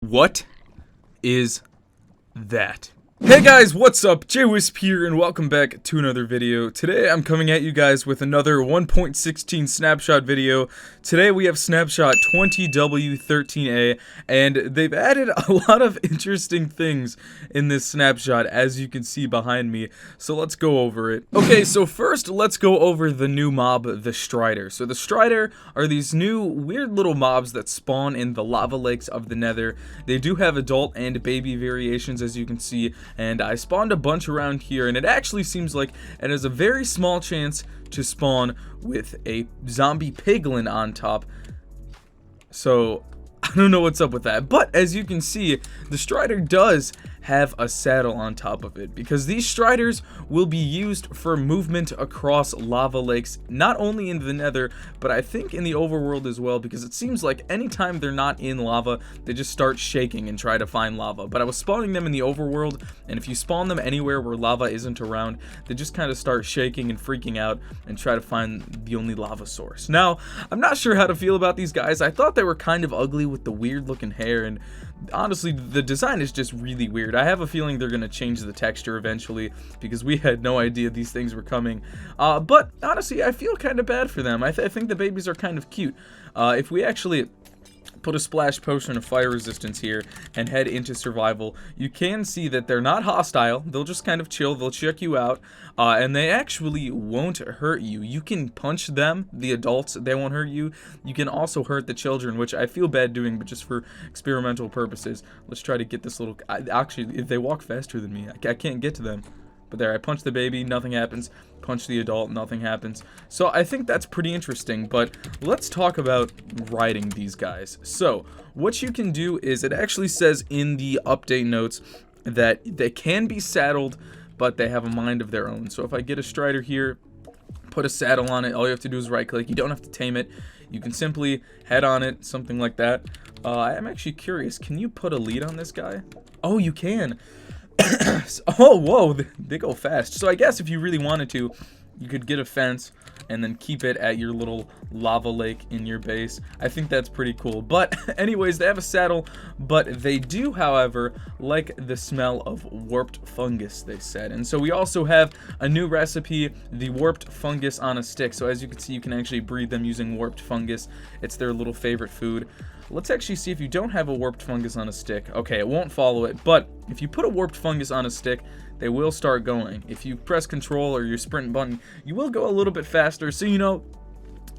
What is that? Hey guys, what's up? JWhisp here, and welcome back to another video. Today I'm coming at you guys with another 1.16 snapshot video. Today we have snapshot 20w13a, and they've added a lot of interesting things in this snapshot, as you can see behind me. So let's go over it. Okay, so first let's go over the new mob, the Strider. So the Strider are these new weird little mobs that spawn in the lava lakes of the Nether. They do have adult and baby variations, as you can see. And I spawned a bunch around here, and it actually seems like it has a very small chance to spawn with a zombie piglin on top. So I don't know what's up with that, but as you can see, the Strider does have a saddle on top of it, because these Striders will be used for movement across lava lakes, not only in the Nether, but I think in the overworld as well, because it seems like anytime they're not in lava, they just start shaking and try to find lava. But I was spawning them in the overworld, and if you spawn them anywhere where lava isn't around, they just kind of start shaking and freaking out and try to find the only lava source. Now, I'm not sure how to feel about these guys. I thought they were kind of ugly with the weird looking hair, and honestly, the design is just really weird. I have a feeling they're going to change the texture eventually, because we had no idea these things were coming. But honestly, I feel kind of bad for them. I think the babies are kind of cute. If we actually put a splash potion of fire resistance here and head into survival, you can see that they're not hostile. They'll just kind of chill. They'll check you out, and they actually won't hurt you. You can punch them, the adults, they won't hurt you. You can also hurt the children, which I feel bad doing, but just for experimental purposes. Let's try to get this little... Actually, if they walk faster than me, I can't get to them. But there, I punch the baby, nothing happens. Punch the adult, nothing happens. So I think that's pretty interesting, but let's talk about riding these guys. So what you can do is, it actually says in the update notes that they can be saddled, but they have a mind of their own. So if I get a Strider here, put a saddle on it, all you have to do is right click. You don't have to tame it. You can simply head on it, something like that. I'm actually curious, can you put a lead on this guy? Oh, you can. Oh, whoa, they go fast. So I guess if you really wanted to, you could get a fence and then keep it at your little lava lake in your base. I think that's pretty cool. But anyways, they have a saddle, but they do, however, like the smell of warped fungus, they said. And so we also have a new recipe, the warped fungus on a stick. So as you can see, you can actually breed them using warped fungus. It's their little favorite food. Let's actually see if you don't have a warped fungus on a stick. Okay, it won't follow it, but if you put a warped fungus on a stick, they will start going. If you press control or your sprint button, you will go a little bit faster. So, you know,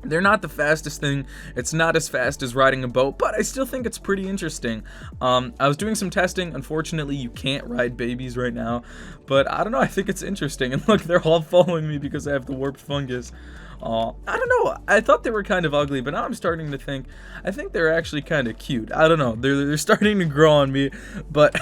they're not the fastest thing. It's not as fast as riding a boat, but I still think it's pretty interesting. I was doing some testing. Unfortunately, you can't ride babies right now, but I don't know. I think it's interesting. And look, they're all following me because I have the warped fungus. I don't know. I thought they were kind of ugly, but now I'm starting to think, I think they're actually kind of cute. I don't know. They're starting to grow on me. But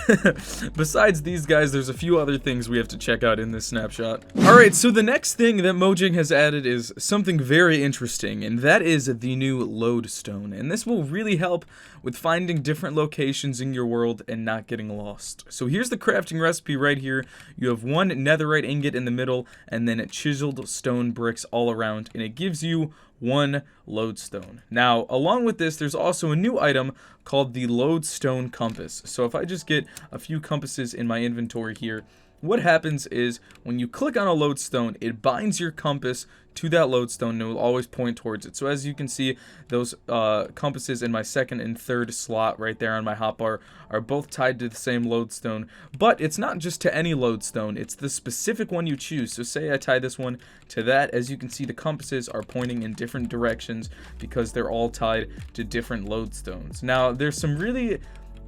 besides these guys, there's a few other things we have to check out in this snapshot. Alright, so the next thing that Mojang has added is something very interesting, and that is the new Lodestone. And this will really help with finding different locations in your world and not getting lost. So here's the crafting recipe right here. You have one netherite ingot in the middle, and then chiseled stone bricks all around, and it gives you one lodestone. Now, along with this, there's also a new item called the lodestone compass. So if I just get a few compasses in my inventory here, what happens is when you click on a lodestone, it binds your compass to that lodestone, and it will always point towards it. So as you can see, those compasses in my second and third slot right there on my hotbar are both tied to the same lodestone. But it's not just to any lodestone, it's the specific one you choose. So say I tie this one to that, as you can see, the compasses are pointing in different directions because they're all tied to different lodestones. Now, there's some really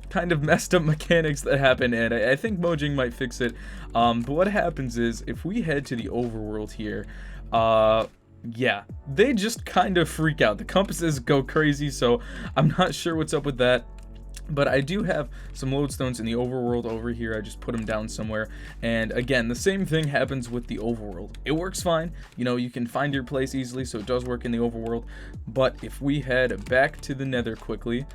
kind of messed up mechanics that happen, and I think Mojang might fix it. But what happens is, if we head to the overworld here, yeah, they just kind of freak out. The compasses go crazy, so I'm not sure what's up with that. But I do have some lodestones in the overworld over here. I just put them down somewhere. And again, the same thing happens with the overworld. It works fine. You know, you can find your place easily, so it does work in the overworld. But if we head back to the Nether quickly,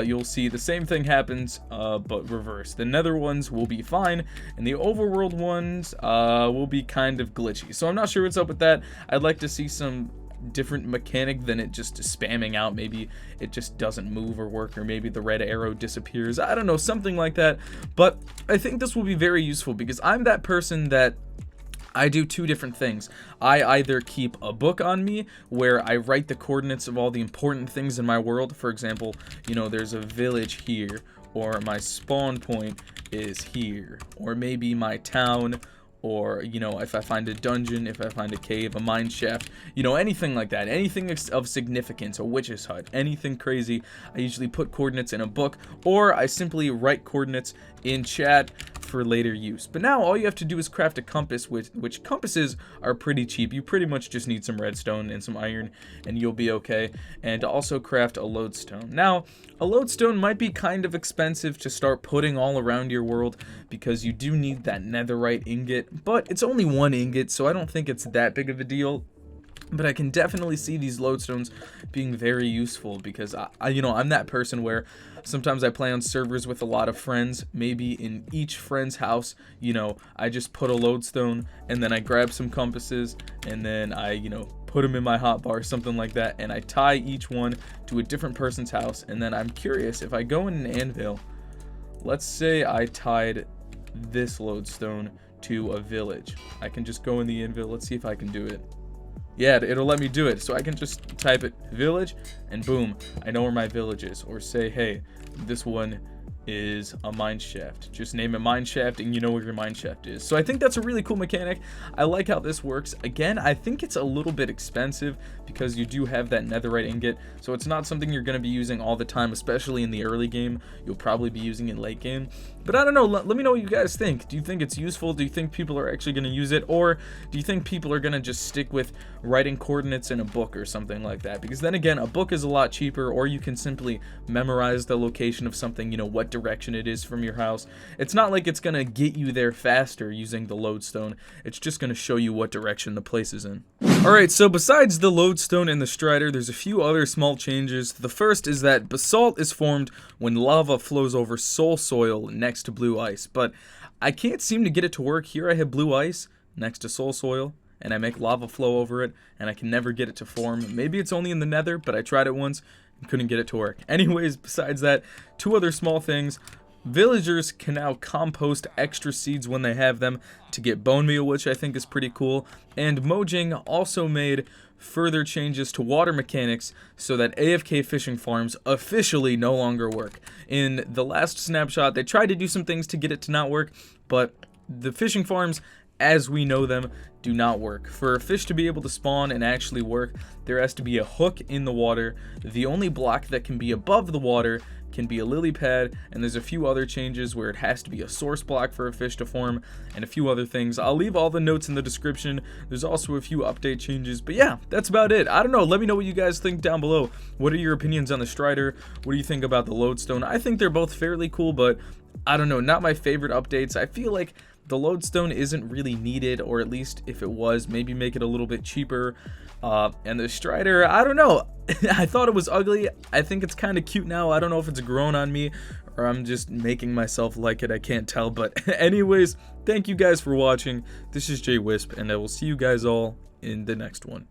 you'll see the same thing happens, but reverse. The Nether ones will be fine, and the overworld ones will be kind of glitchy. So I'm not sure what's up with that. I'd like to see some different mechanic than it just spamming out. Maybe it just doesn't move or work, or maybe the red arrow disappears. I don't know, something like that. But I think this will be very useful because I'm that person that I do two different things. I either keep a book on me where I write the coordinates of all the important things in my world. For example, you know, there's a village here, or my spawn point is here, or maybe my town, or, you know, if I find a dungeon, if I find a cave, a mine shaft, you know, anything like that, anything of significance, a witch's hut, anything crazy, I usually put coordinates in a book, or I simply write coordinates in chat for later use. But now all you have to do is craft a compass, which compasses are pretty cheap. You pretty much just need some redstone and some iron and you'll be okay. And also craft a lodestone. Now, a lodestone might be kind of expensive to start putting all around your world because you do need that netherite ingot, but it's only one ingot, so I don't think it's that big of a deal. But I can definitely see these lodestones being very useful because you know, I'm that person where sometimes I play on servers with a lot of friends. Maybe in each friend's house, you know, I just put a lodestone and then I grab some compasses and then I, you know, put them in my hotbar, something like that, and I tie each one to a different person's house. And then I'm curious, if I go in an anvil, let's say I tied this lodestone to a village. I can just go in the anvil. Let's see if I can do it. Yeah, it'll let me do it. So I can just type it village and boom, I know where my village is. Or say, hey, this one is a mine shaft. Just name it mine shaft and you know where your mine shaft is. So I think that's a really cool mechanic. I like how this works. Again, I think it's a little bit expensive because you do have that netherite ingot. So it's not something you're going to be using all the time, especially in the early game. You'll probably be using it late game. But I don't know, let me know what you guys think. Do you think it's useful? Do you think people are actually going to use it? Or do you think people are going to just stick with writing coordinates in a book or something like that? Because then again, a book is a lot cheaper, or you can simply memorize the location of something, you know, what direction it is from your house. It's not like it's going to get you there faster using the lodestone. It's just going to show you what direction the place is in. Alright, so besides the lodestone and the strider, there's a few other small changes. The first is that basalt is formed when lava flows over soul soil next to blue ice, but I can't seem to get it to work. Here I have blue ice next to soul soil, and I make lava flow over it, and I can never get it to form. Maybe it's only in the nether, but I tried it once and couldn't get it to work. Anyways, besides that, two other small things. Villagers can now compost extra seeds when they have them to get bone meal, which I think is pretty cool. And Mojang also made further changes to water mechanics so that AFK fishing farms officially no longer work. In the last snapshot, they tried to do some things to get it to not work, but the fishing farms, as we know them, do not work. For a fish to be able to spawn and actually work, there has to be a hook in the water. The only block that can be above the water can be a lily pad, and there's a few other changes where it has to be a source block for a fish to form, and a few other things. I'll leave all the notes in the description. There's also a few update changes, but yeah, that's about it. I don't know, let me know what you guys think down below. What are your opinions on the strider? What do you think about the lodestone? I think they're both fairly cool, but I don't know, not my favorite updates. I feel like the lodestone isn't really needed, or at least if it was, maybe make it a little bit cheaper. And the strider, I don't know. I thought it was ugly. I think it's kind of cute now. I don't know if it's grown on me or I'm just making myself like it. I can't tell. But anyways, thank you guys for watching. This is JWhisp, and I will see you guys all in the next one.